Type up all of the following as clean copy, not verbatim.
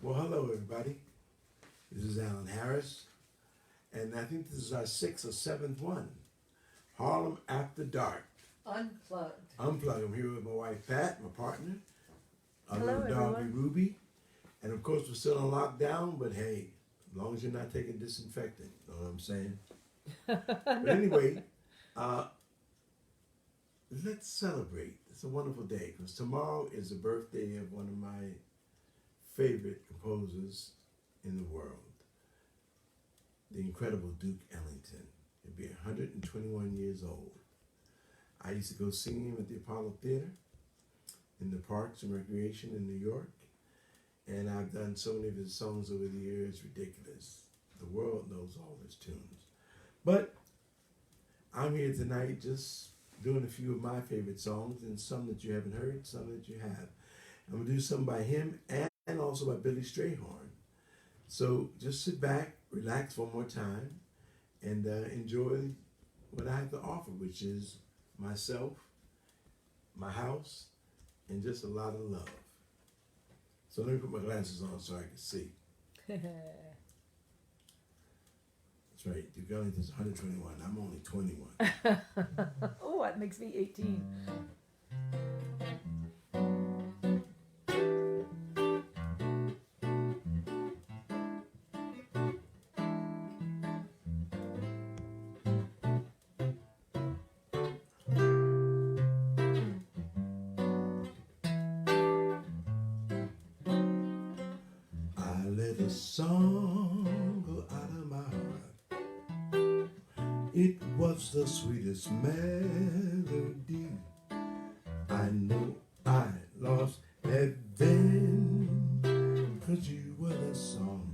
Well, hello, everybody. This is Allan Harris, and I think this is our sixth or seventh one. Harlem After Dark. Unplugged. Unplugged. I'm here with my wife, Pat, my partner, our Hello, little doggy, everyone. Ruby. And of course, we're still on lockdown, but hey, as long as you're not taking disinfectant, you know what I'm saying? But anyway, uh, let's celebrate. It's a wonderful day because tomorrow is the birthday of one of my favorite composers in the world, the incredible Duke Ellington. He'll be 121 years old. I used to go see him at the Apollo Theater in the Parks and Recreation in New York, and I've done so many of his songs over the years, ridiculous. The world knows all his tunes. But I'm here tonight just doing a few of my favorite songs and some that you haven't heard, some that you have. I'm going to do some by him and also by Billy Strayhorn. So just sit back, relax one more time, and enjoy what I have to offer, which is myself, my house, and just a lot of love. So let me put my glasses on so I can see. That's right, Duke Ellington's 121. I'm only 21. Oh, that makes me 18. I let a song go out of my heart. It was the sweetest melody. I know I lost heaven, 'cause you were the song.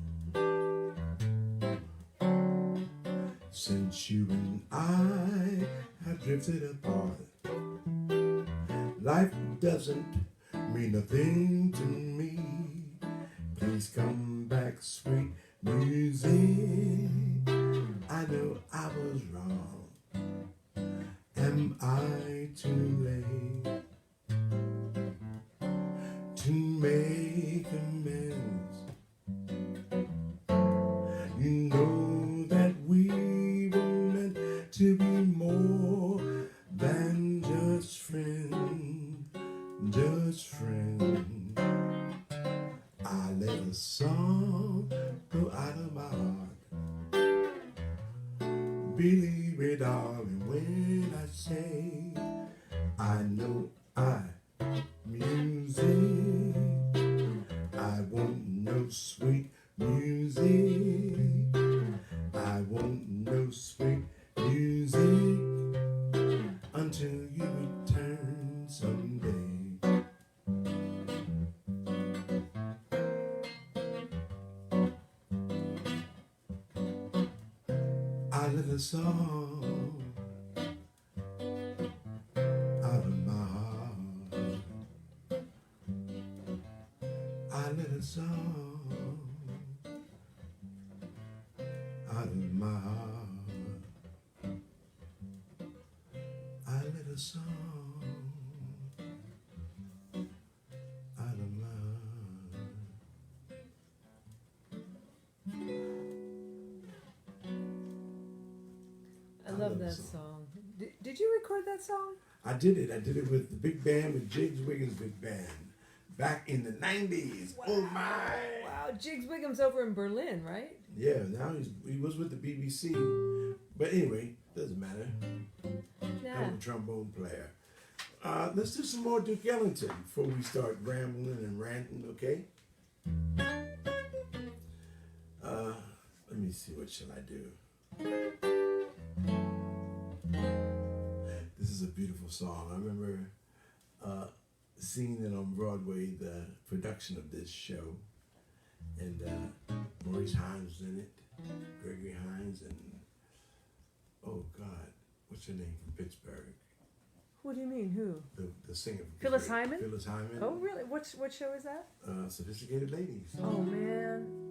Since you and I have drifted apart, life doesn't mean a thing to me. Please come back, sweet music. I know I was wrong. Am I too late to make amends? You know that we were meant to be more than just friends, just friends. I let a song go out of my heart. Believe me, darling, when I say I know I music. I want no sweet music. I want no sweet music until you return someday. I let a song out of my heart. I let a song out of my heart. I let a song out of my heart. I love that song. Did you record that song? I did it. I did it with the big band, with Wiggins big band, back in the 90s. Wow. Oh my! Wow, Jigs Wiggins over in Berlin, right? Yeah, now he was with the BBC. But anyway, doesn't matter. Yeah. I'm a trombone player. Let's do some more Duke Ellington before we start rambling and ranting, okay? Let me see, what shall I do? This is a beautiful song. I remember seeing it on Broadway, the production of this show. And Maurice Hines was in it, Gregory Hines, and oh God, what's her name from Pittsburgh? What do you mean? Who? The singer from Phyllis Pittsburgh. Hyman? Phyllis Hyman. Oh, really? What show is that? Sophisticated Ladies. Oh, man.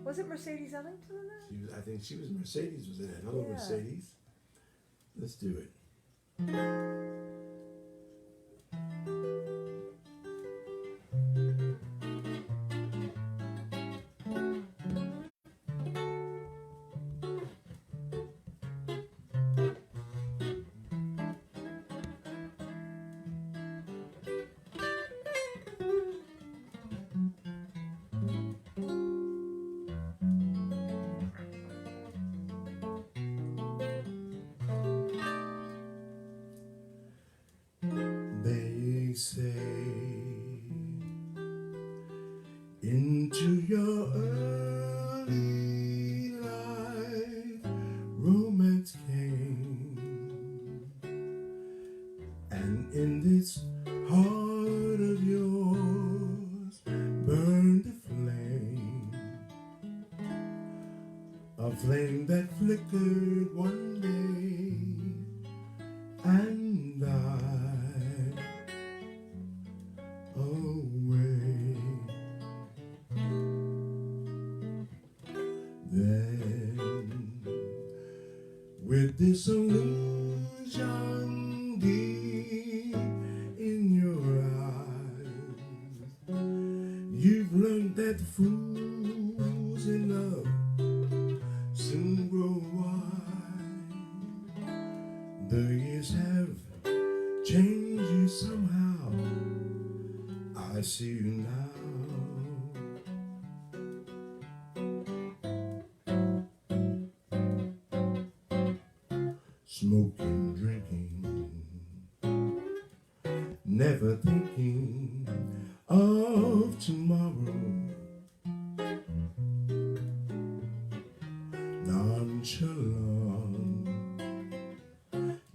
Was it Mercedes Ellington in that? I think she was Mercedes was in it. Hello, Yeah. Mercedes. Let's do it. into your early life, romance came, and in this heart of yours burned a flame that flickered one day and died away. Then, with disillusion deep in your eyes, you've learned that fools in love soon grow wise. The years have changed you somehow. I see you now. Smoking, drinking, never thinking of tomorrow. Nonchalant,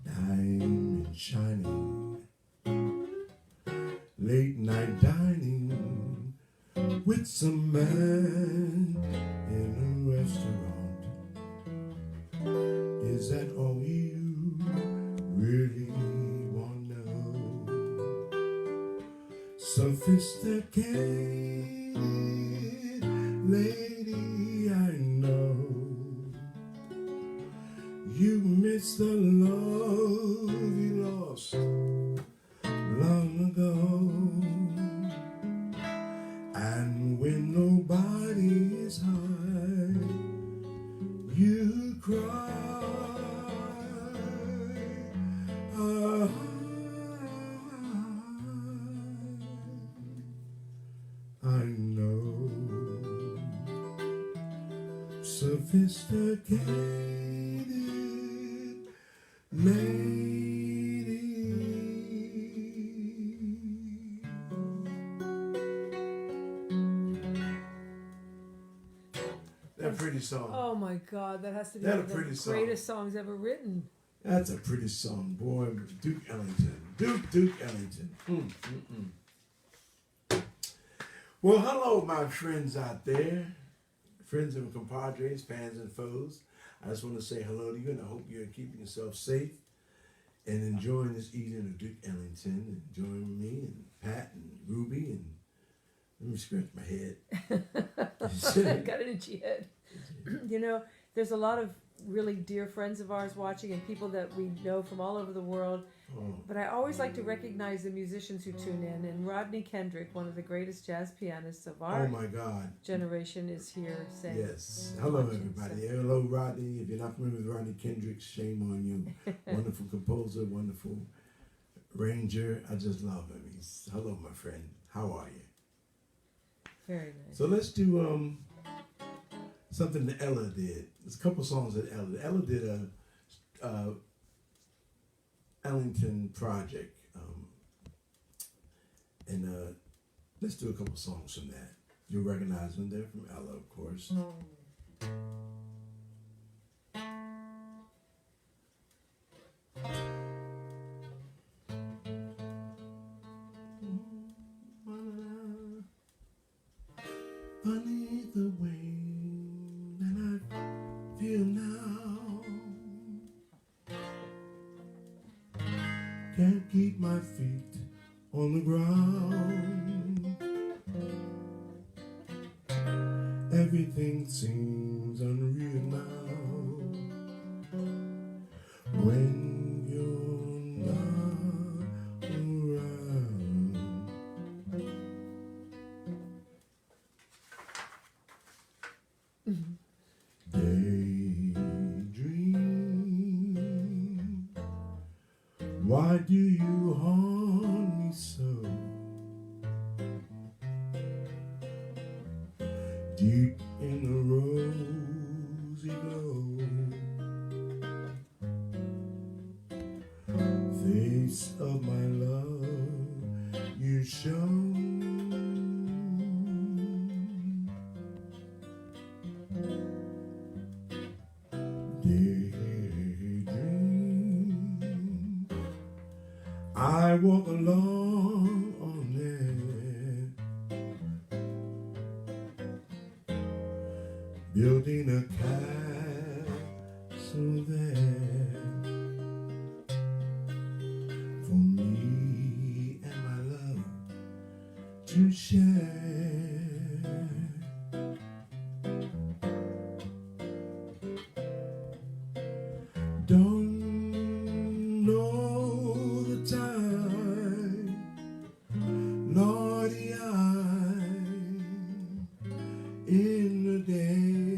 diamond shining, late night dining with some man in a restaurant. Is that all you really want to know? Sophisticated lady, I know you miss the love you lost long ago. And when nobody is high, you cry. I know. Sophisticated lady. That pretty song. Oh my God, that has to be That one a of pretty the song. greatest songs ever written. That's a pretty song, boy. Duke Ellington. Duke Ellington. Well, hello, my friends out there. Friends and compadres, fans and foes. I just want to say hello to you, and I hope you're keeping yourself safe and enjoying this evening of Duke Ellington, and joining me and Pat and Ruby, and let me scratch my head. Got an itchy head. You know, there's a lot of really dear friends of ours watching and people that we know from all over the world. Oh. But I always like to recognize the musicians who tune in. And Rodney Kendrick, one of the greatest jazz pianists of our Oh my God. generation, is here saying, Yes. Hello, everybody. Hello, Rodney. If you're not familiar with Rodney Kendrick, shame on you. Wonderful composer, wonderful arranger. I just love him. Hello, my friend. How are you? Very nice. So let's do something that Ella did. There's a couple songs that Ella did. Ella did a Ellington project. And let's do a couple songs from that. You'll recognize them. They're from Ella, of course. Funny the way that I feel now. Can't keep my feet on the ground. Everything seems unreal now when you're not around. Daydream, why do you haunt me so? Deep in the rosy glow, face of my love, you show. walk along on it, building a castle there for me and my love to share. Don't know the time, Lordy, I'm in the day.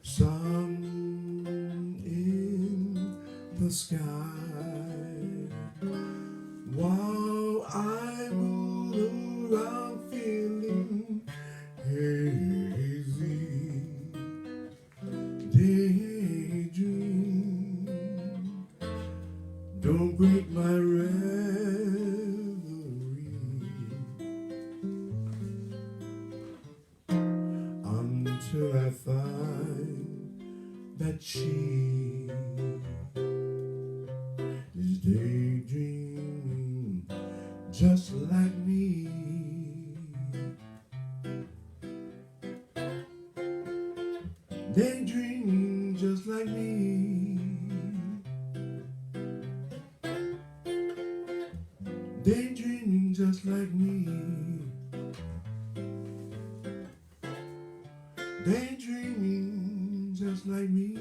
Sun in the sky, while I move around feeling hazy. Daydream, don't break my reverie until I find that she is daydreaming just like me. Daydreaming just like me. Daydreaming just like me. Daydreaming just like me.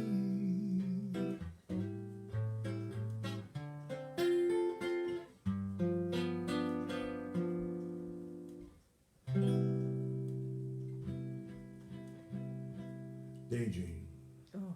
Daydream. Oh.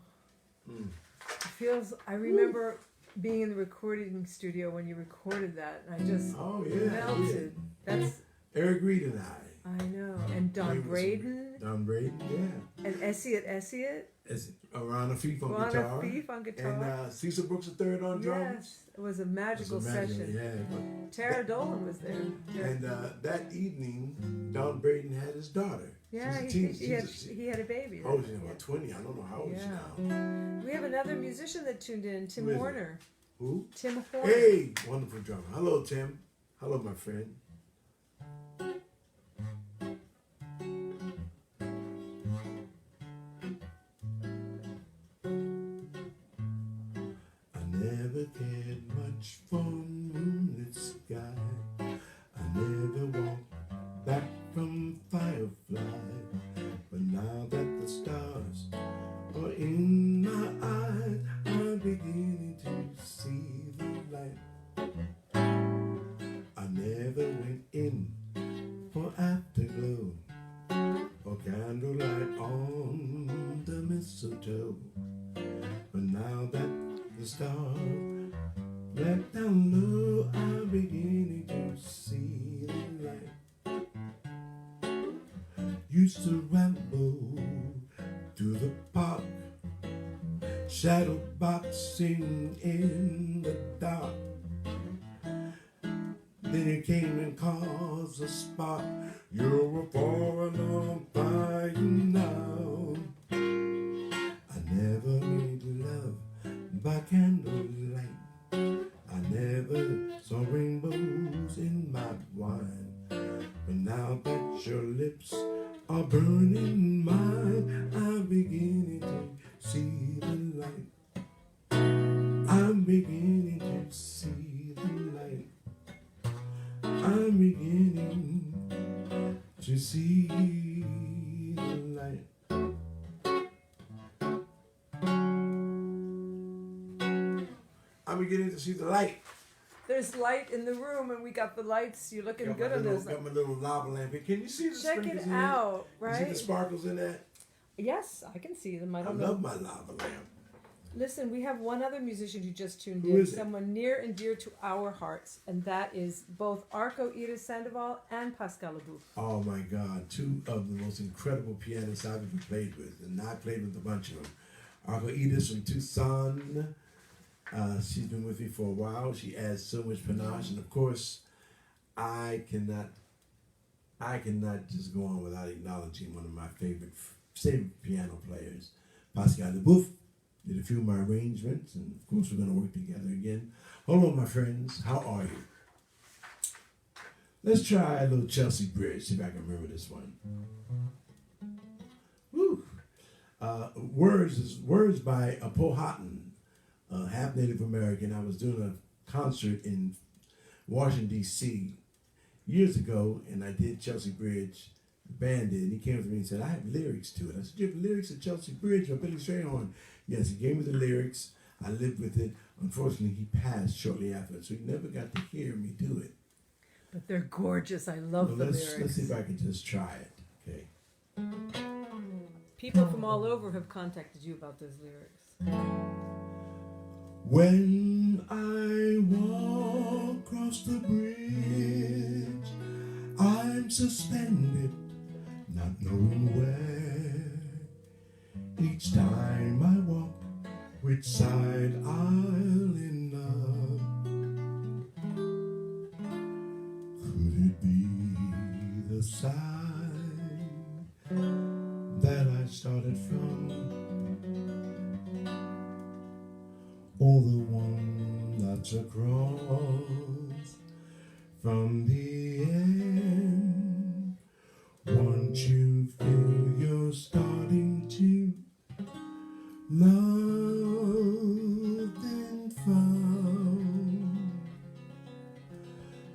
It feels, I remember being in the recording studio when you recorded that, and I just Oh yeah. melted. That's, Eric Reed and I. I know. And Don Braden Don Braden, yeah. and Essiett. It's around a Fief on Ron guitar. Fief on guitar. And Cecil Brooks III on drums. Yes, it was a magical It was magic, session. yeah. But Tara Dolan was there. and that evening, Don Braden had his daughter. Yeah, She's a teen. he had a baby. Oh, she's about 20. I don't know how old she's now. We have another musician that tuned in, Tim Who is it? Horner. Who? Tim Horner. Hey, wonderful drummer. Hello, Tim. Hello, my friend. I never cared much for moonlit sky. I never walked back from firefly. But now that the stars are in my eyes, I'm beginning to see the light. I never went in for afterglow or candlelight on the mistletoe. But now that the stars let down low, I'm beginning to see the light. Used to ramble through the park, shadow boxing in the dark. Then you came and caused a spark. You're a falling on fire now. I never made love by candlelight. I never saw rainbows in my wine. But now that your lips are burning mine, I'm beginning to see the light. I'm beginning to see the light. I'm beginning to see the light. I'm beginning to see the light. There's light in the room, and we got the lights. You're looking good on this. Got my little lava lamp here. Can you see the Check sprinkles it in out, it? right? You see the sparkles in that? Yes, I can see them. I I don't know. love my lava lamp. Listen, we have one other musician who just tuned Who in, is it? someone near and dear to our hearts, and that is both Arco Iris Sandoval and Pascal Leboeuf. Oh my God, two of the most incredible pianists I've ever played with, and I played with a bunch of them. Arco Edith from Tucson. She's been with me for a while. She adds so much panache, and of course, I cannot just go on without acknowledging one of my favorite piano players, Pascal Leboeuf. did a few of my arrangements, and of course we're going to work together again. Hello, my friends. How are you? Let's try a little Chelsea Bridge. See if I can remember this one. Woo. Words by Powhatan, half Native American. I was doing a concert in Washington, D.C. years ago, and I did Chelsea Bridge. The band did, and he came to me and said, I have lyrics to it. I said, you have lyrics to Chelsea Bridge by Billy Strayhorn? Yes, he gave me the lyrics. I lived with it. Unfortunately, he passed shortly after, so he never got to hear me do it. But they're gorgeous. I love the lyrics. Let's see if I can just try it. Okay. People from all over have contacted you about those lyrics. When I walk across the bridge, I'm suspended, not knowing where. Each time I walk, which side I'll end up. Could it be the side that I started from, or the one that's across from the end? Once you feel you're starting to love and found,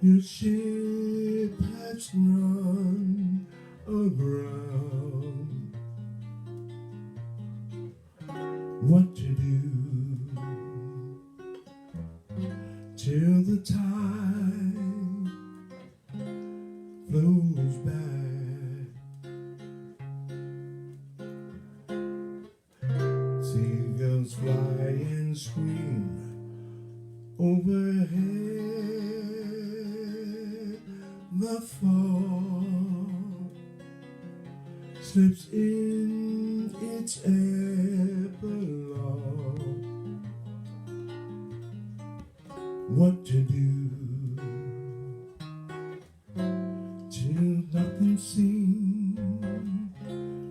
your ship has run aground. What to do till the tide flows back? Seagulls fly and scream overhead. The fall slips in its epilogue. What to do till nothing seems?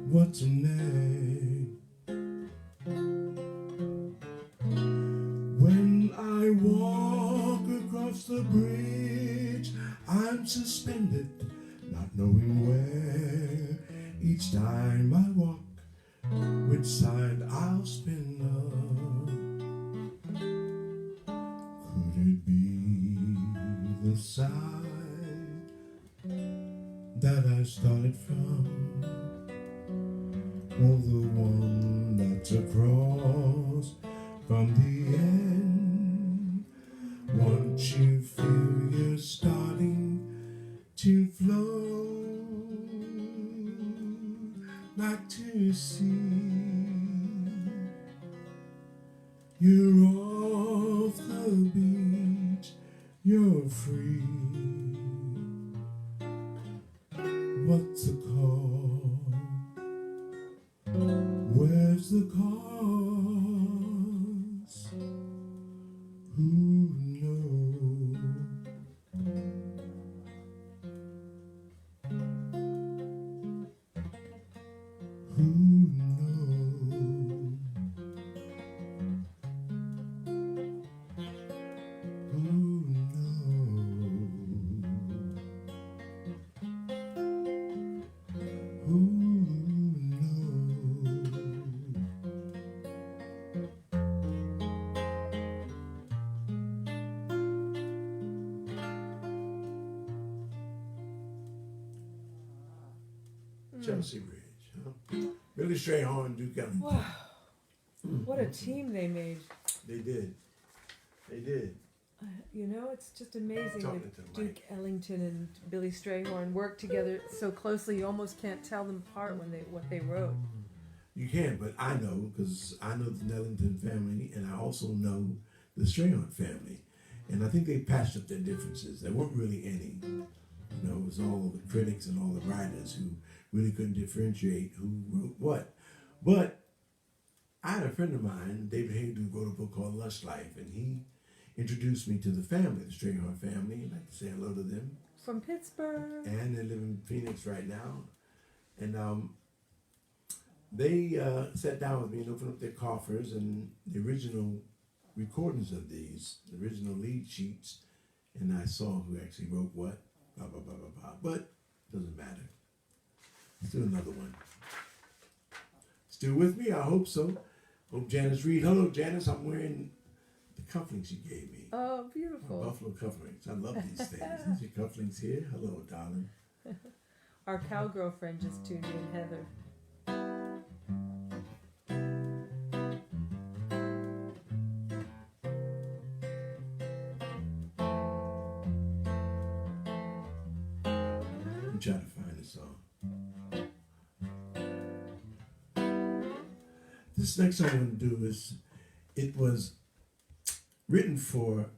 What's next? When I walk across the bridge, I'm suspended, not knowing where. Each time I walk, which side I'll spin up. Could it be the side that I started from, or the one that's across from the end? Once you feel you're starting to flow back to sea, you're off the beach, you're free. What's the call? Where's the cause? Who knows? Who knows? Who knows? Who Chelsea Bridge, huh? Billy Strayhorn, Duke Ellington. Wow. What a team they made. They did. They did. You know, it's just amazing Talking that to the Duke Ellington and Billy Strayhorn work together so closely. You almost can't tell them apart when what they wrote. You can, but I know, because I know the Ellington family, and I also know the Strayhorn family. And I think they patched up their differences. There weren't really any. You know, it was all the critics and all the writers who really couldn't differentiate who wrote what. But I had a friend of mine, David Hayden, who wrote a book called Lush Life, and he introduced me to the family, the Strayhorn family. I'd like to say hello to them. From Pittsburgh. And they live in Phoenix right now. And they sat down with me and opened up their coffers, and the original recordings of these, the original lead sheets, and I saw who actually wrote what, blah, blah, blah, blah, blah. But doesn't matter. Let's do another one. Still with me? I hope so. Hope Janice Reed. Hello, Janice. I'm wearing the cufflinks you gave me. Oh, My beautiful. buffalo cufflinks. I love these things. These are cufflinks here. Hello, darling. Our cowgirl friend just tuned in, Heather. I'm trying to find a song. This next song I'm going to do is, it was written for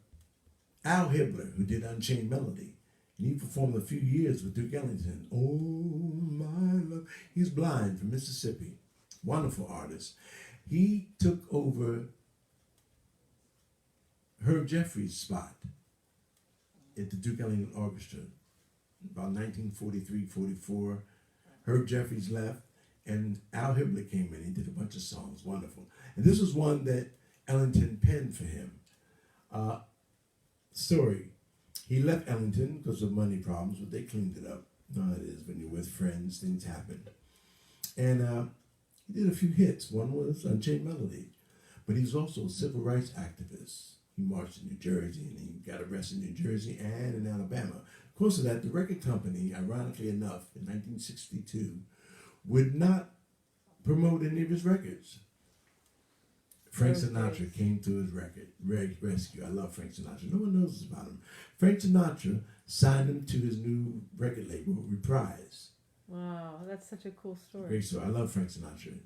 Al Hibbler, who did Unchained Melody. And he performed a few years with Duke Ellington. Oh, my love. He's blind from Mississippi. Wonderful artist. He took over Herb Jeffries' spot at the Duke Ellington Orchestra. About 1943-44, Herb Jeffries left, and Al Hibbler came in. He did a bunch of songs, wonderful. And this was one that Ellington penned for him. Story, he left Ellington because of money problems, but they cleaned it up. You know how it is when you're with friends, things happen. And he did a few hits. One was Unchained Melody, but he was also a civil rights activist. He marched in New Jersey, and he got arrested in New Jersey and in Alabama. Of course of that, the record company, ironically enough, in 1962, would not promote any of his records. Frank Sinatra came to his rescue. I love Frank Sinatra. No one knows about him. Frank Sinatra signed him to his new record label, Reprise. Wow, that's such a cool story. Great story. I love Frank Sinatra.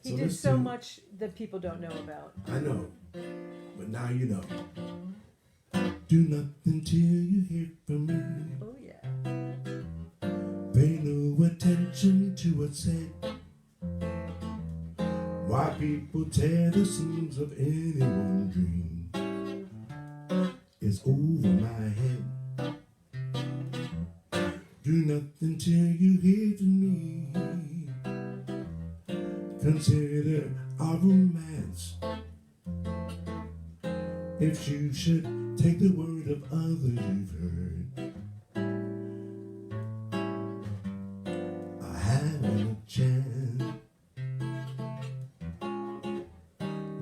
He did so much that people don't know about. I know, but now you know. Do nothing till you hear from me. Oh yeah. Pay no attention to what's said. Why people tear the seams of any one dream is over my head. Do nothing till you hear from me. Consider our romance. If you should take the word of others you've heard, I haven't a chance.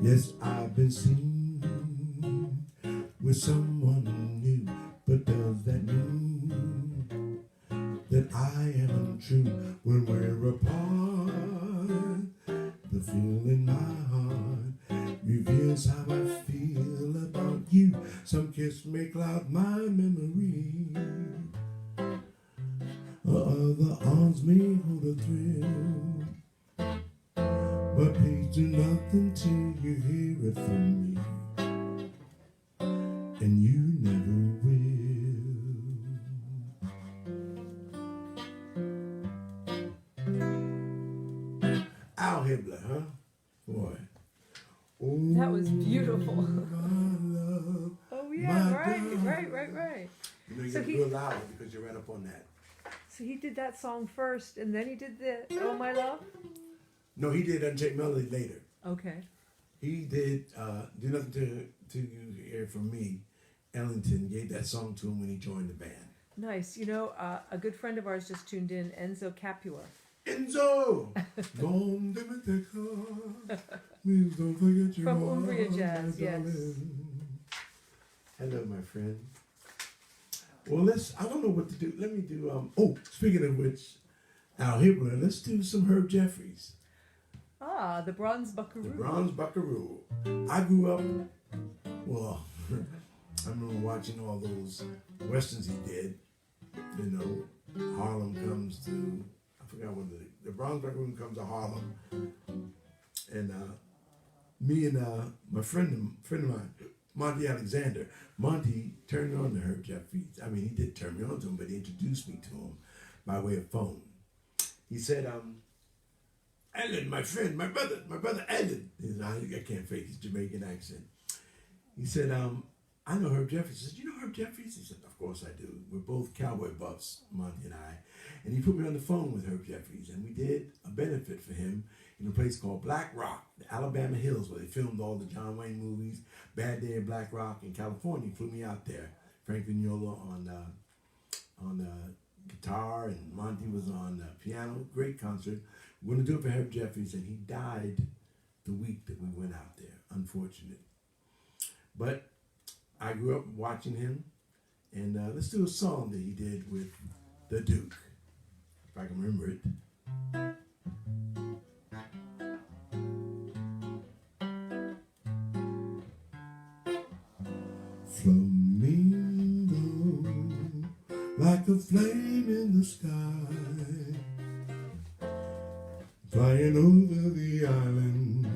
Yes, I've been seen with someone new, but does that mean that I am untrue when we're apart? The feel in my heart reveals how I feel about you. Some kiss may cloud my memory, other arms may hold a thrill. But please do nothing till you hear it from me, and you never will. Al Hibbler, huh? Boy. Oh, That was beautiful. my love, Oh yeah, my right. darling. You know, you So gotta do it loud because you're right up on that. So he did that song first, and then he did the "Oh My Love." No, he did Unchained Melody later. Okay. He did Do Nothing Till You Hear From Me. Ellington gave that song to him when he joined the band. Nice. You know, a good friend of ours just tuned in, Enzo Capua. Enzo! Don't limit the car. Please don't forget your From heart, Umbria Jazz, my yes. darling. Hello, my friend. Well, I don't know what to do. Let me do, speaking of which, Al Hibbler, let's do some Herb Jeffries. Ah, the Bronze The Buckaroo. Bronze Buckaroo. I grew up, well, I remember watching all those westerns he did. You know, Harlem comes to, I forgot what the Bronze Buckaroo comes to Harlem. And me and my friend of mine, Monty Alexander, Monty turned on to Herb Jeffries. I mean, he did turn me on to him, but he introduced me to him by way of phone. He said, Allan, my friend, my brother Allan. I can't fake his Jamaican accent. He said, I know Herb Jeffries. He said, you know Herb Jeffries? He said, of course I do. We're both cowboy buffs, Monty and I. And he put me on the phone with Herb Jeffries, and we did a benefit for him in a place called Black Rock, the Alabama Hills, where they filmed all the John Wayne movies. Bad Day in Black Rock in California. He flew me out there. Frank Vignola on guitar, and Monty was on piano. Great concert. We're going to do it for Herb Jeffries, and he died the week that we went out there. Unfortunate. But I grew up watching him, and let's do a song that he did with the Duke, if I can remember it. Flamingo, like a flame in the sky, flying over the island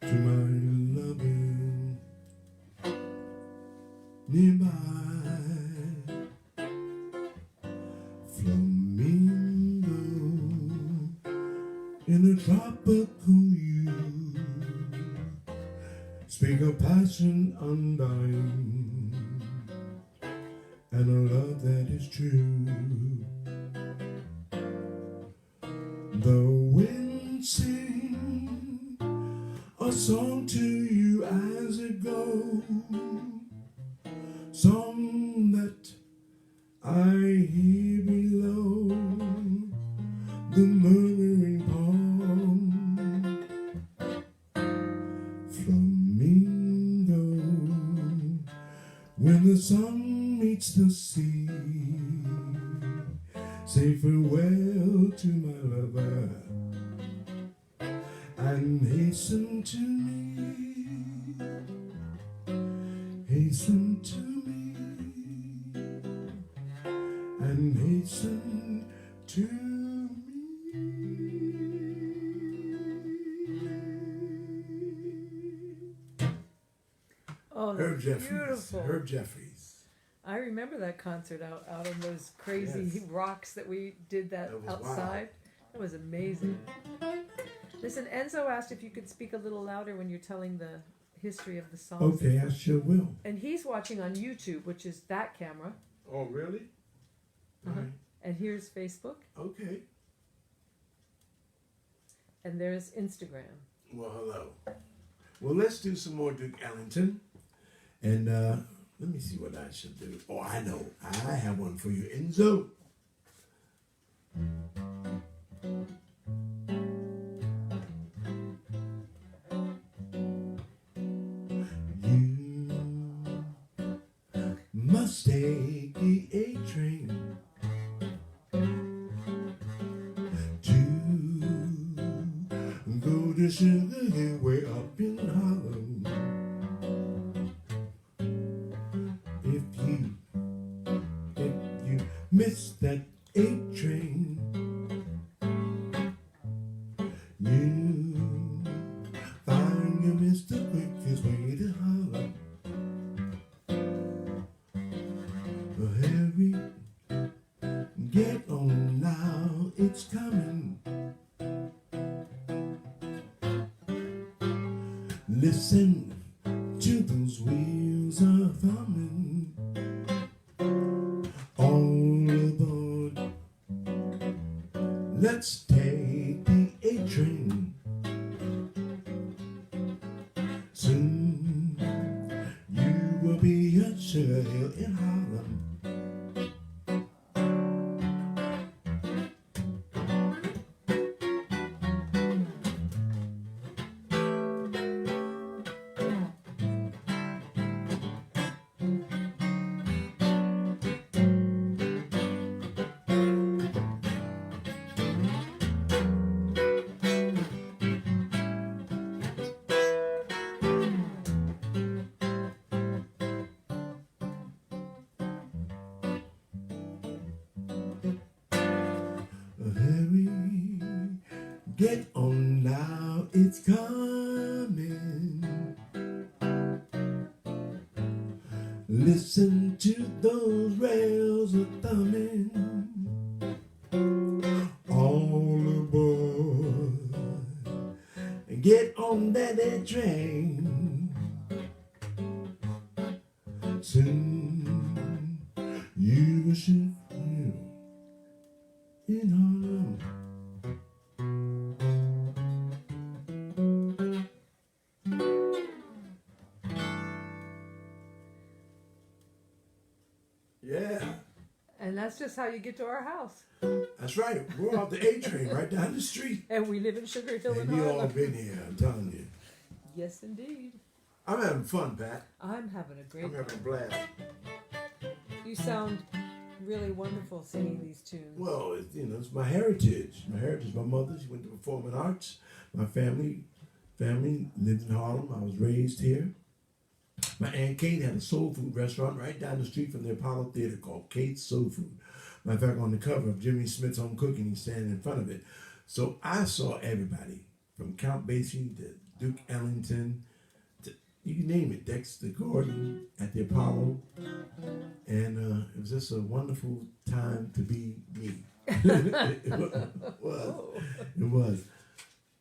to my loving nearby. Flamingo in a tropical hue, speak of passion undying and a love that is true. The wind sing a song to you as it goes, song that I hear below the murmuring pond. Flamingo, when the sun meets the sea, say farewell to my lover and hasten to me, hasten to me, and hasten to me. Oh, Herb that's Jeffries. beautiful. Herb Jeffries. I remember that concert out on those crazy Yes. rocks that we did that That was outside. That was amazing. Listen, Enzo asked if you could speak a little louder when you're telling the history of the song. Okay, I sure will. And he's watching on YouTube, which is that camera. Oh, really? Uh-huh. All right. And here's Facebook. Okay. And there's Instagram. Well, hello. Well, let's do some more Duke Ellington. And let me see what I should do. Oh, I know. I have one for you, Enzo. You must take the A train to go to Sugar Hill way up in Harlem. If you miss that 8 train, you find you missed the quickest way to Harlem. Hurry, get on now, it's coming. Listen to those wheels are humming. All aboard, let's take the A train. Soon you will be at Sugar Hill in Harlem. Hurry, get on now, it's coming. Listen to those rails a thumbing. All aboard, get on that train. Soon you will shift in Harlem. Yeah, And that's just how you get to our house. that's right. We're off the A train right down the street. And we live in Sugar Hill in And you all Harlem. been here, I'm telling you. Yes, indeed. I'm having fun, Pat. I'm having a great I'm having a blast. You sound really wonderful singing these tunes. Well, it's my heritage. My heritage. My mother, she went to performing arts. My family lived in Harlem. I was raised here. My Aunt Kate had a soul food restaurant right down the street from the Apollo Theater called Kate's Soul Food. Matter of fact, on the cover of Jimmy Smith's Home Cooking, he's standing in front of it. So I saw everybody from Count Basie to Duke Ellington, to, you name it, Dexter Gordon at the Apollo. And it was just a wonderful time to be me. It was. It was.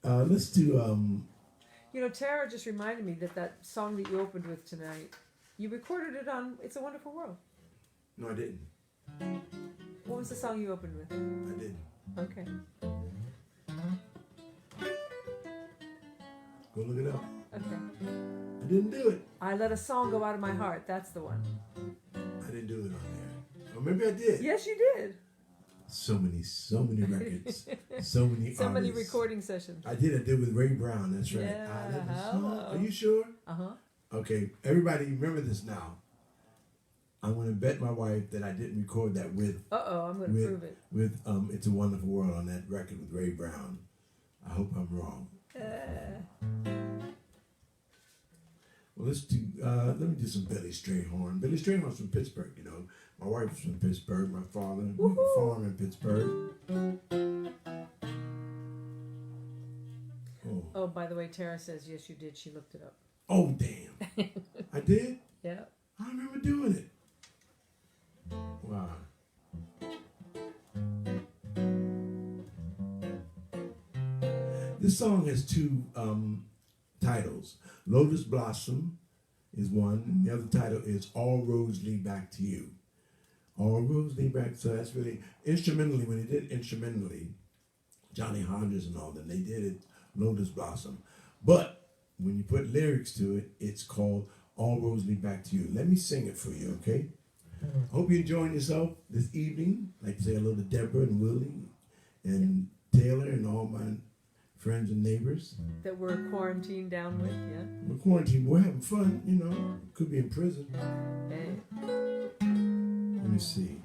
Let's do... You know, Tara just reminded me that song that you opened with tonight, you recorded it on It's a Wonderful World. No, I didn't. What was the song you opened with? I didn't. Okay. Go look it up. Okay. I didn't do it. I Let a Song Go Out of My Heart. That's the one. I didn't do it on there. Or maybe I did. Yes, you did. So many records. So many So many artists. recording sessions. I did with Ray Brown. That's right. Yeah, I Let a Song. hello. Are you sure? Uh-huh. Okay. Everybody remember this now. I'm going to bet my wife that I didn't record that with Uh-oh, I'm going to prove it. with It's a Wonderful World on that record with Ray Brown. I hope I'm wrong. Well, let's do. Let me do some Billy Strayhorn. Billy Strayhorn's from Pittsburgh. You know, my wife's from Pittsburgh. My father, we have a farm in Pittsburgh. Oh, by the way, Tara says yes, you did. She looked it up. Oh, damn! I did. Yeah. I remember doing it. Wow. This song has two titles. Lotus Blossom is one, and the other title is All Roads Lead Back to You. All Roads Lead Back. So that's really instrumentally. When they did instrumentally, Johnny Hodges and all them, they did it Lotus Blossom. But when you put lyrics to it, it's called All Roads Lead Back to You. Let me sing it for you, okay? I hope you're enjoying yourself this evening. I'd like to say hello to Deborah and Willie and Taylor and all my friends and neighbors. That we're quarantined down with, yeah. We're quarantined. We're having fun, you know. Could be in prison. Hey. Let me see.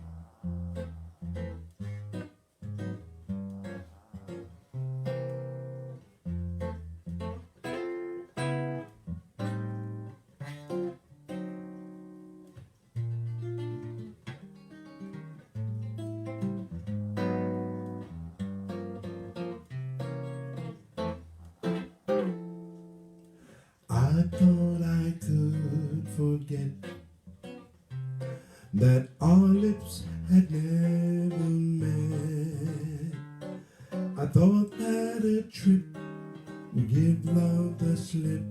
I thought I could forget that our lips had never met. I thought that a trip would give love the slip,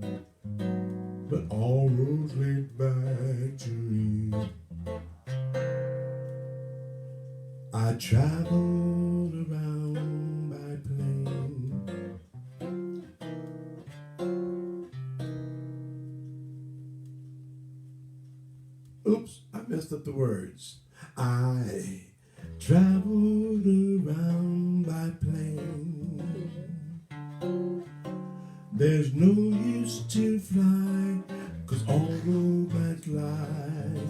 but all roads lead back to you. I traveled around by plane. Oops, I messed up the words. I traveled around by plane. There's no use to fly, 'cause all roads lie,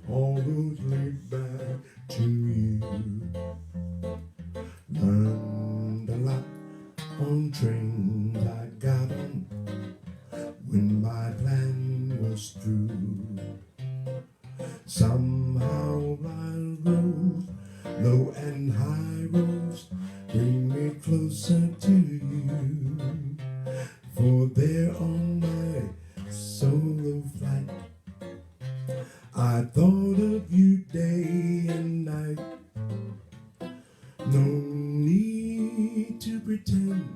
all roads lead back to you. Learned a lot on trains I got on when my plan was through. Somehow my roads, low and high roads, bring me closer to you. For there on my solo flight, I thought of you day and night. No need to pretend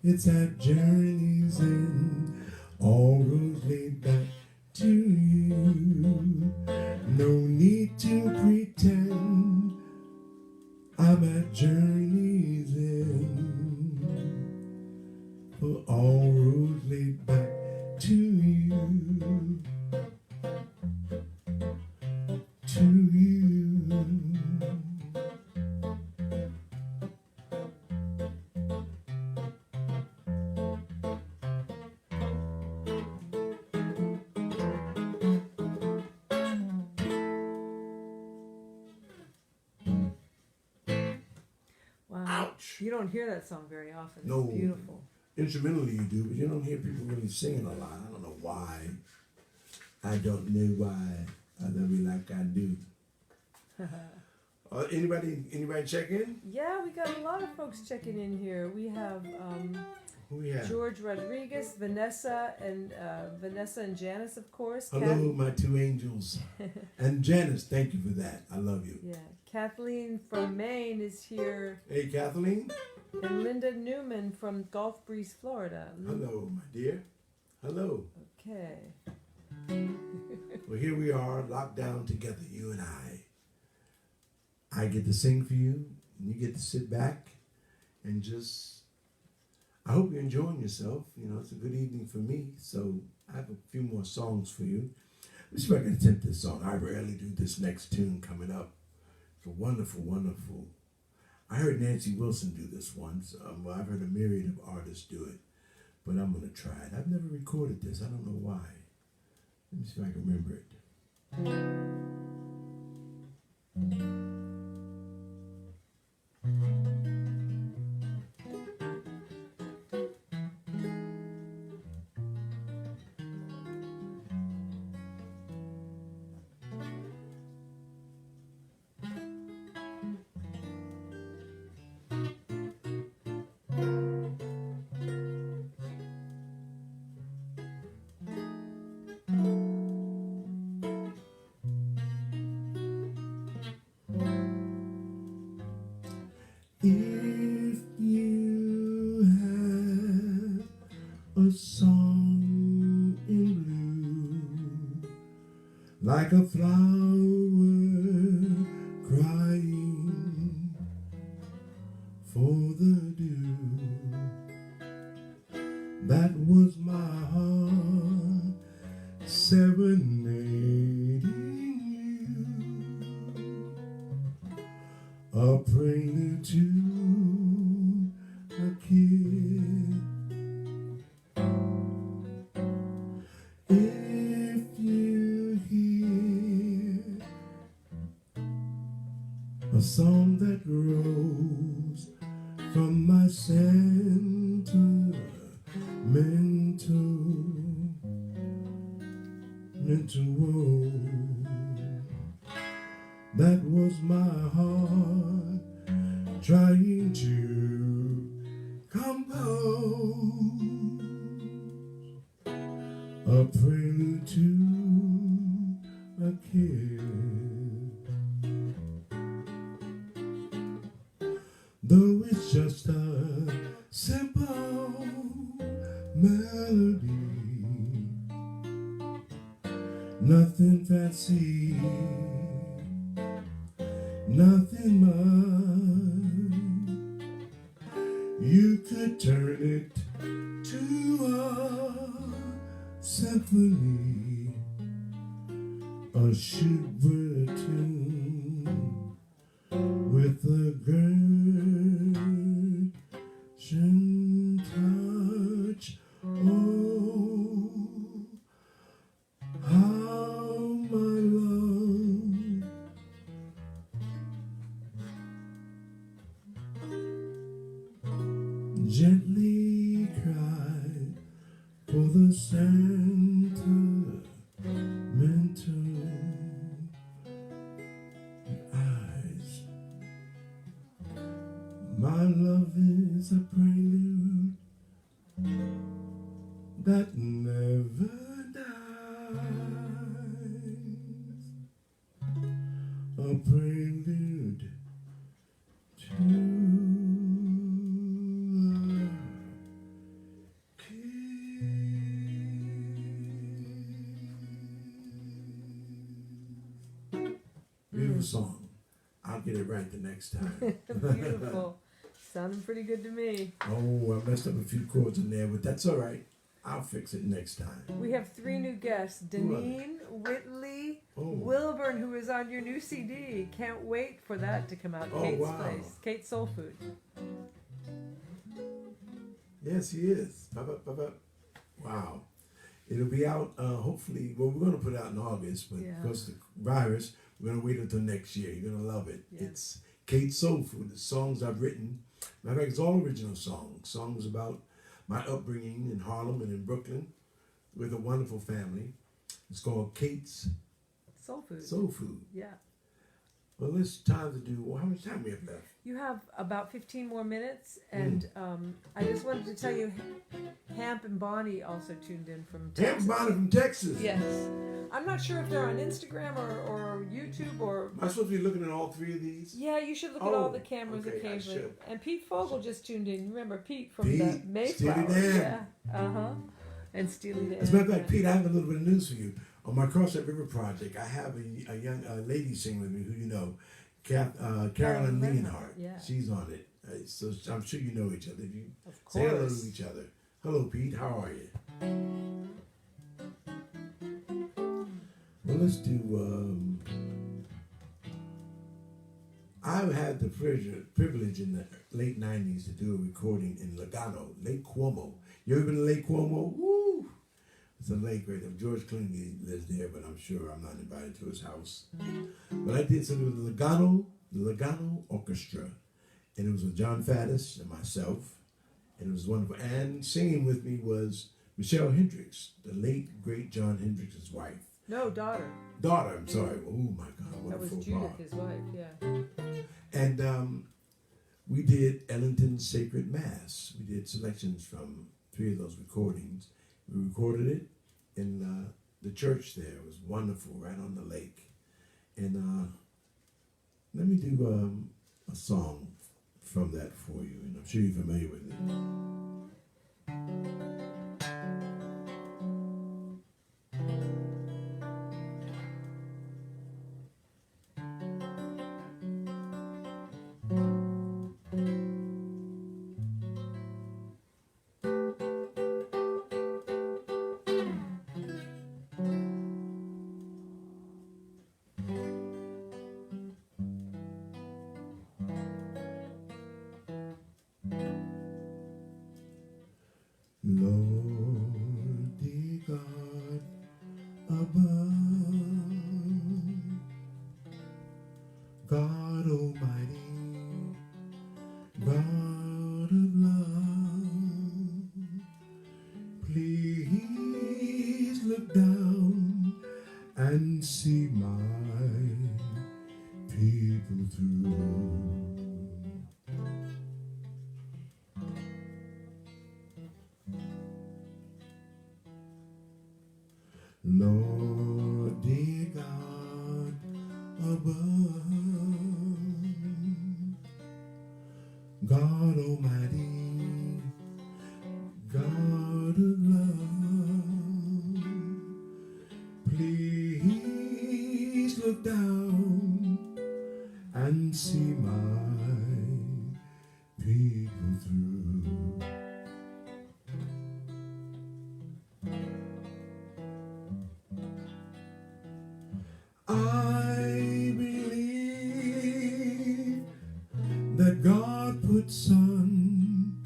it's at journey's end. All roads lead back to you. You don't hear that song very often. No. It's beautiful. Instrumentally you do, but you don't hear people really singing a lot. I don't know why. I don't know why. I love you like I do. Anybody check in? Yeah, we got a lot of folks checking in here. We have Who we have? George Rodriguez, Vanessa and Janice, of course. Hello, my two angels. And Janice, thank you for that. I love you. Yeah, Kathleen from Maine is here, Hey, Kathleen. and Linda Newman from Gulf Breeze, Florida. Hello, my dear. Hello. Okay. Well, here we are, locked down together, you and I. I get to sing for you, and you get to sit back and just. I hope you're enjoying yourself. You know, it's a good evening for me. So I have a few more songs for you. Let's see if I can attempt this song. I rarely do this next tune coming up. It's a wonderful, wonderful. I heard Nancy Wilson do this once. Well, I've heard a myriad of artists do it, but I'm going to try it. I've never recorded this. I don't know why. Let me see if I can remember it. If you have a song in blue, like a flower crying for the dew, that was my heart serenading you, a prelude to a kiss. If you hear a song that rose from my sentimental woe, that was my heart trying to compose a prelude to a kiss. Though it's just a simple melody, nothing fancy, nothing much. You could turn it to a symphony, a Schubert tune with a Gershwin touch. Oh, how my love gently cried for the sentimental eyes. My love is a prelude that never dies, a prelude to a kiss. Beautiful song. I'll get it right the next time. Beautiful. Sounding pretty good to me. Oh, I messed up a few chords in there, but that's all right. I'll fix it next time. We have 3 new guests. Deneen, Whitley, Wilburn, who is on your new CD. Can't wait for that to come out. Oh, Kate's wow. Place. Kate's Soul Food. Yes, he is. Ba-ba-ba-ba. Wow. It'll be out, hopefully, well, we're going to put it out in August, but because of the virus, we're going to wait until next year. You're going to love it. Yeah. It's Kate's Soul Food, the songs I've written Matter of fact, it's all original songs about my upbringing in Harlem and in Brooklyn with a wonderful family. It's called Kate's Soul food. Soul Food. Yeah. Well, it's time to do. Well, how much time we have left? You have about 15 more minutes, and I just wanted to tell you, Hamp and Bonnie also tuned in from Texas. Hamp Bonnie from Texas. Yes. I'm not sure if they're on Instagram or YouTube or. Am I supposed to be looking at all three of these? Yeah, you should look at all the cameras okay, occasionally. I should. And Pete Fogel just tuned in. Remember Pete from Pete, the Mayflower? Steely Dan. Yeah. And Steely Dan. As a matter of fact, Pete, I have a little bit of news for you. On my Cross That River project, I have a young lady singing with me who you know, Carolyn Leonhardt. Yeah. She's on it. So I'm sure you know each other. If you Of say hello course. to each other. Hello, Pete. How are you? Well, let's do. I've had the privilege in the late '90s to do a recording in Lugano, Lake Como. You ever been to Lake Como? Woo! It's a lake right there. George Clooney lives there, but I'm sure I'm not invited to his house. But I did something with the Lugano Orchestra, and it was with John Faddis and myself, and it was wonderful. And singing with me was Michelle Hendricks, the late great John Hendricks' wife. No, daughter. Daughter, I'm sorry. Oh my God, That was wonderful Judith, part. his wife. Yeah. And we did Ellington's Sacred Mass. We did selections from 3 of those recordings. We recorded it in the church there. It was wonderful, right on the lake. And let me do a song from that for you, and I'm sure you're familiar with it. Lord, dear God above, God Almighty, God of love, please look down and see my people through. Lord, dear God above, God Almighty, God of love, please look down and see my people through. I believe that God put sun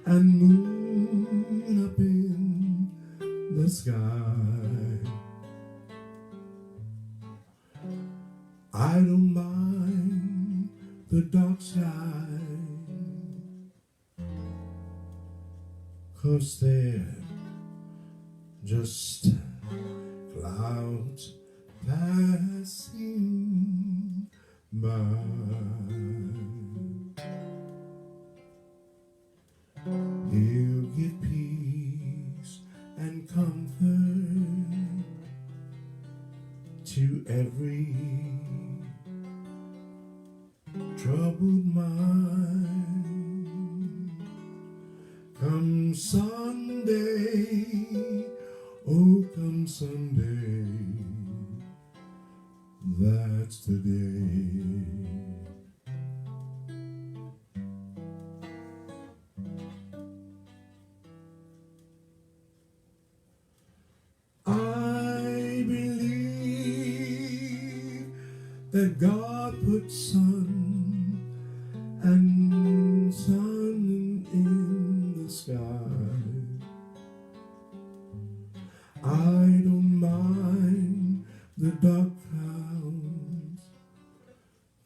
and moon up in the sky. I don't mind the dark sky, 'cause they're just clouds passing by. He'll give peace and comfort to every troubled mind. Come Sunday, oh come Sunday, that's the day. I believe that God put sun in the sky. I don't mind the dark clouds,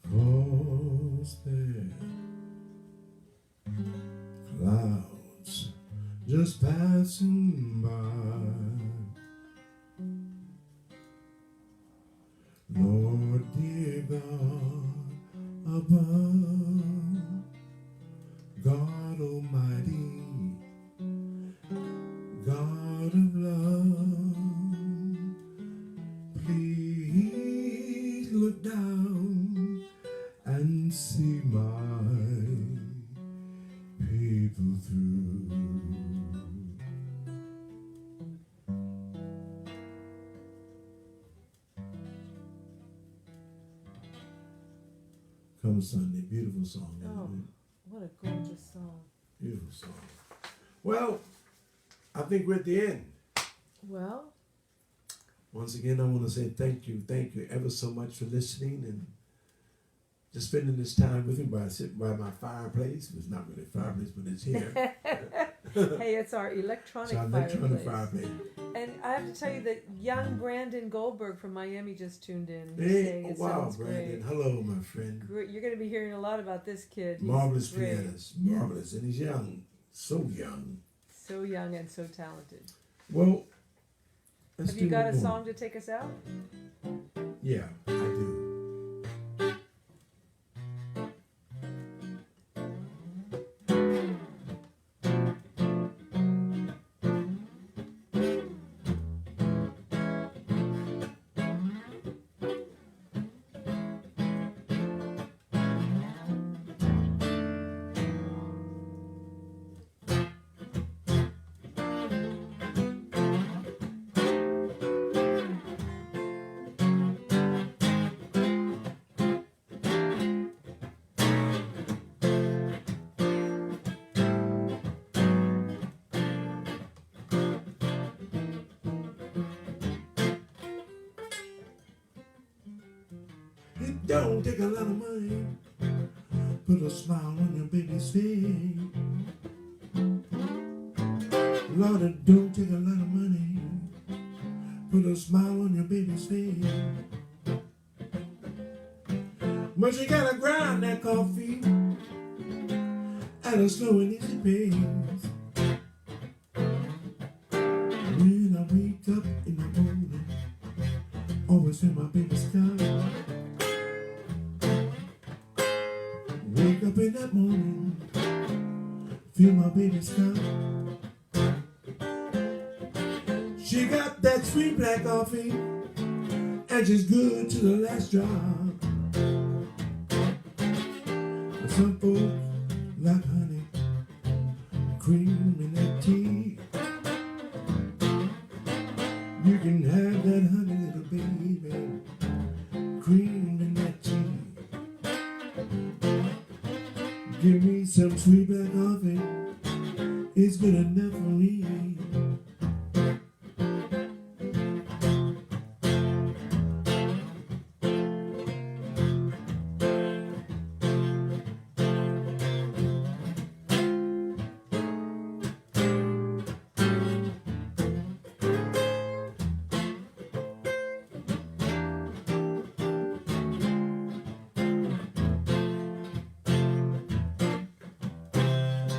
'cause they're just passing by. Lord, dear God above, God Almighty, God of love, please look down and see my people through. Come Sunday, beautiful song. Oh, what a gorgeous song. Beautiful song. Well, I think we're at the end. Well, Once again, I want to say thank you ever so much for listening and just spending this time with me by sitting by my fireplace. It's not really a fireplace, but it's here. hey, it's our electronic, It's our electronic fireplace. And I have to tell you that young Brandon Goldberg from Miami just tuned in. He's Hey, saying oh, it wow, sounds Brandon. great. Hello, my friend. Great. You're going to be hearing a lot about this kid. He's Marvelous great. pianist. Yeah. Marvelous. And he's young. So young. So young and so talented. Well, let's Have do you got one a more. song to take us out? Yeah, I do. It don't take a lot of money. Put a smile on your baby's face. Lord, it don't take a lot of money. Put a smile on your baby's face. But you gotta grind that coffee at a slow and easy pace. When I wake up in the morning, always feel my baby's come. Wake up in that morning, feel my baby's come. She got that sweet black coffee, and she's good to the last drop. Some folks like honey, cream in that tea. You can have that honey, little baby, cream in that tea. Give me some sweet black coffee, it's good enough for me.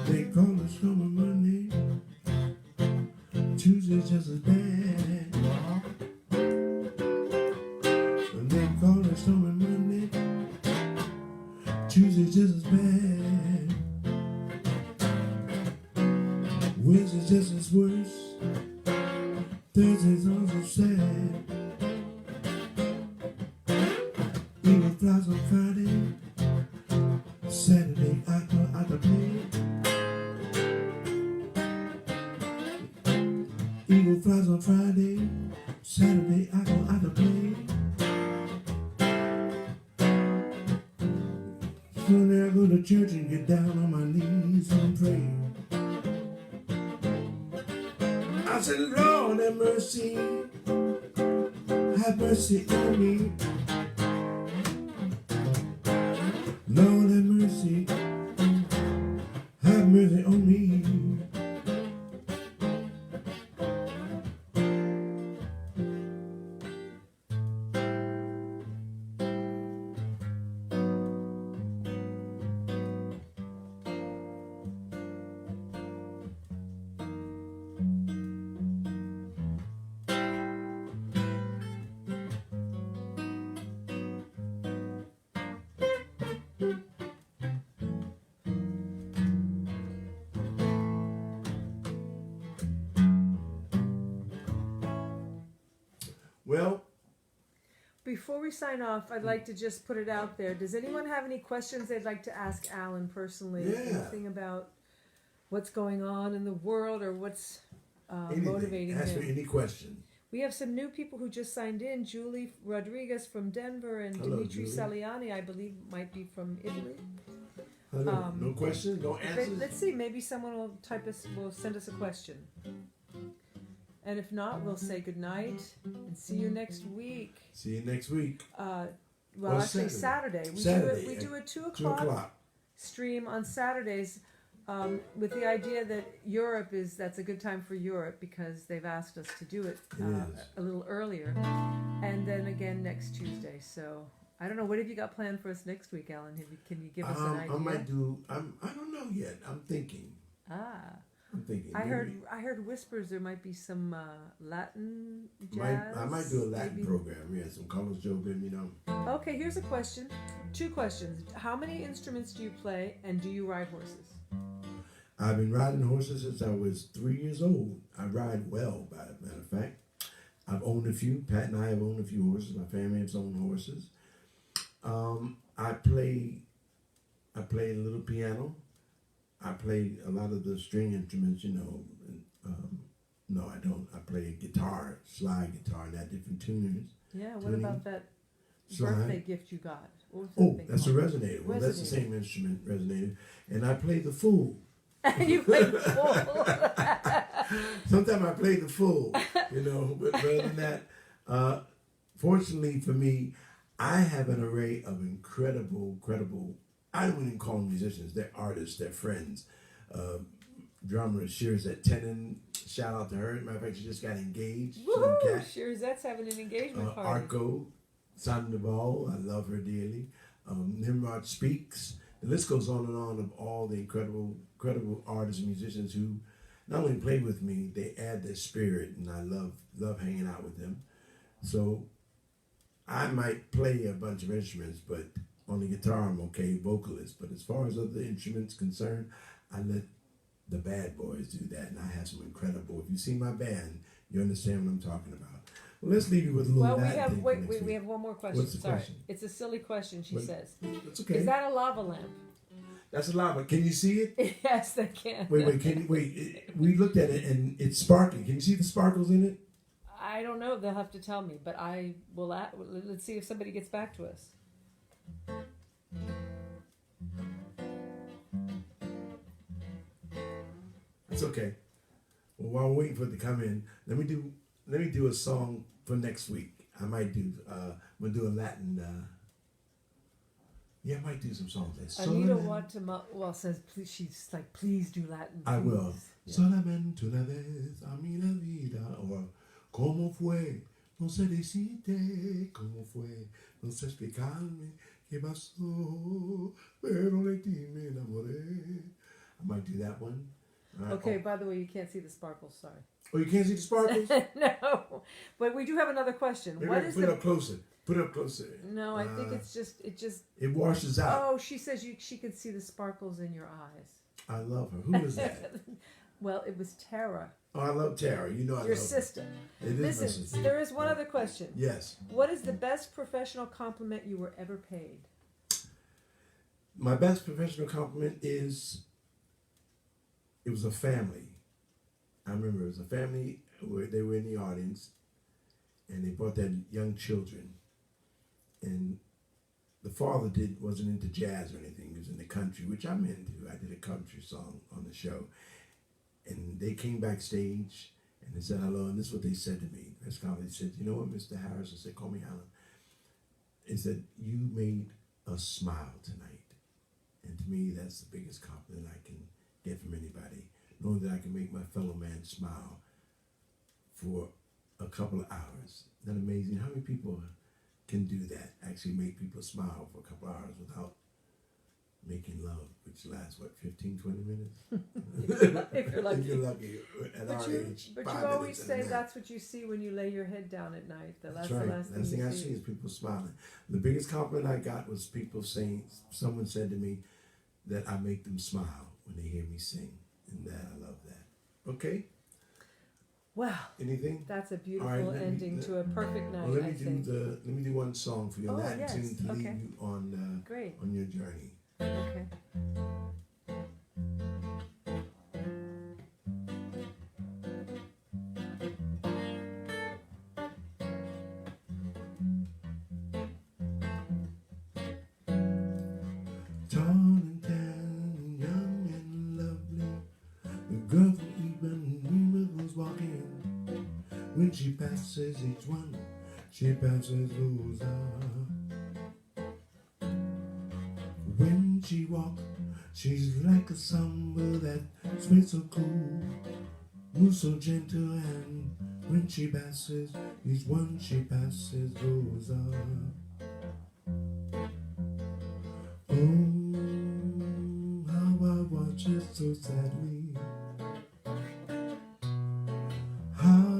They call us from a Monday, Tuesday's just as bad. And they call us from a Monday, Tuesday's just as bad. Wednesday's just as worse, Thursday's also sad. Eagle flies on Friday, Saturday I go out to play. Eagle flies on Friday, Saturday I go out to play. Sunday I go to church and get down on my knees and pray. I said, Lord have mercy on me. Lord have mercy on me. before we sign off, I'd like to just put it out there. Does anyone have any questions they'd like to ask Allan personally? Yeah. Anything about what's going on in the world or what's motivating Ask me him? any question. We have some new people who just signed in. Julie Rodriguez from Denver and Hello, Dimitri Julie. Saliani, I believe, might be from Italy. Hello. No questions? No But answers? let's see, maybe someone will send us a question. And if not, we'll say goodnight and see you next week. See you next week. Well, Or actually, Saturday. Saturday. We Saturday do a 2 2 o'clock o'clock. stream on Saturdays with the idea that that's a good time for Europe because they've asked us to do it It is. a little earlier. And then again next Tuesday. So I don't know. What have you got planned for us next week, Allan? Can you give us an idea? I might do. I don't know yet. I'm thinking. I'm thinking. I heard whispers there might be some Latin jazz. I might do a Latin maybe. program. Yeah, some Carlos Jobim, you know. Okay, here's a question. 2 questions. How many instruments do you play, and do you ride horses? I've been riding horses since I was 3 years old. I ride well, by a matter of fact. I've owned a few. Pat and I have owned a few horses. My family has owned horses. I play a little piano. I play a lot of the string instruments, you know. No, I don't. I play guitar, slide guitar, and that different tuners. Yeah, what Tuning. about that Slide. birthday gift you got? What was that Oh, thing that's a called? resonator. Well, that's the Resonator. same instrument, resonator. And I play the fool. And you play full. Sometimes I play the fool, you know. But rather than that, fortunately for me, I have an array of incredible, I wouldn't even call them musicians. They're artists. They're friends. Drummer Shirzette Tenen, shout out to her. Matter of fact, she just got engaged. Woohoo! She's a cat. Shirzette's having an engagement party. Arco Sandoval, I love her dearly. Nimrod Speaks. The list goes on and on of all the incredible artists and musicians who not only play with me, they add their spirit, and I love hanging out with them. So I might play a bunch of instruments, but on the guitar I'm okay, vocalist. But as far as other instruments concerned, I let the bad boys do that, and I have some incredible. If you see my band, you understand what I'm talking about. Well, let's leave you with a little. Well, we Latin have thing for wait, next we week. have one more question. What's the Sorry, question? it's a silly question. She What? says, That's okay. "Is that a lava lamp?" That's a lava. Can you see it? Yes, they can. Wait. Can you wait? We looked at it and it's sparkling. Can you see the sparkles in it? I don't know. They'll have to tell me, but I will. Let's see if somebody gets back to us. It's okay. Well, while we're waiting for it to come in, let me do a song for next week. I might do. I'm gonna do a Latin. Yeah, I might do some songs. Anita says, please, she's like, please do Latin. I will. Yeah. Solamente una vez a mi la vida, or cómo fue, no sé decirte cómo fue, no sé explicarme qué pasó, pero de ti me enamoré. I might do that one. All right. Okay, by the way, you can't see the sparkles, sorry. Oh, you can't see the sparkles? No, but we do have another question. Maybe What is put it up closer. Put it up closer. No, I think it just. It washes out. Oh, she says she could see the sparkles in your eyes. I love her. Who is that? Well, it was Tara, Oh, I love Tara. You know I love your her. sister. It is my Listen, sister. there is one other question. Yes. What is the best professional compliment you were ever paid? My best professional compliment is it was a family. I remember it was a family where they were in the audience and they brought their young children. And the father wasn't into jazz or anything. He was in the country, which I'm into. I did a country song on the show. And they came backstage and they said hello, and this is what they said to me. They said, you know what, Mr. Harris? I said, call me Allan. They said, you made us smile tonight. And to me, that's the biggest compliment I can get from anybody. Knowing that I can make my fellow man smile for a couple of hours. Isn't that amazing? How many people can do that? Actually make people smile for a couple of hours without making love, which lasts, 15, 20 minutes? If you're lucky. If you're lucky at our age. But 5 you always minutes at a say minute. that's what you see when you lay your head down at night. That's The right. last Last thing you I see is people smiling. The biggest compliment I got was people saying, someone said to me that I make them smile when they hear me sing. And that I love that. Okay? Wow, Anything? that's a beautiful All right, let me- ending to a perfect night, Well, let I me do think. let me do one song for you. Oh, Latin yes, tune to okay. lead you Great. on your journey. Okay. Tall and tan, young and lovely, the girl from Ipanema was walking. When she passes each one, she passes those up. When she walks, she's like a samba that sways so cool, moves so gentle, and when she passes each one, she passes those up. Oh, how I watch it so sadly. How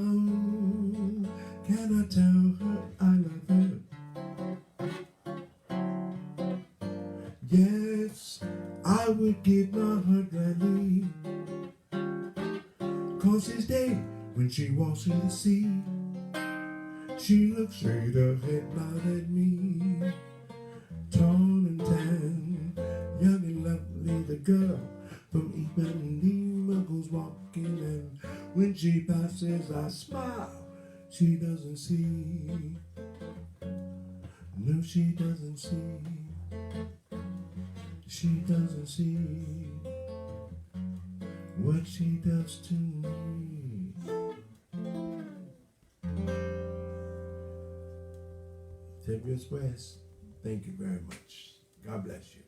can I tell her I love her? Yes, I would give my heart gladly. 'Cause each day when she walks in the sea, she looks straight ahead, not at me. Tall and tan, young and lovely, the girl from Ipanema goes walking, and when she passes I smile. She doesn't see, no, she doesn't see, she doesn't see what she does to me. Jeffries West, thank you very much. God bless you.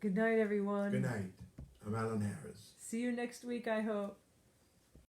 Good night, everyone. Good night. I'm Allan Harris. See you next week, I hope.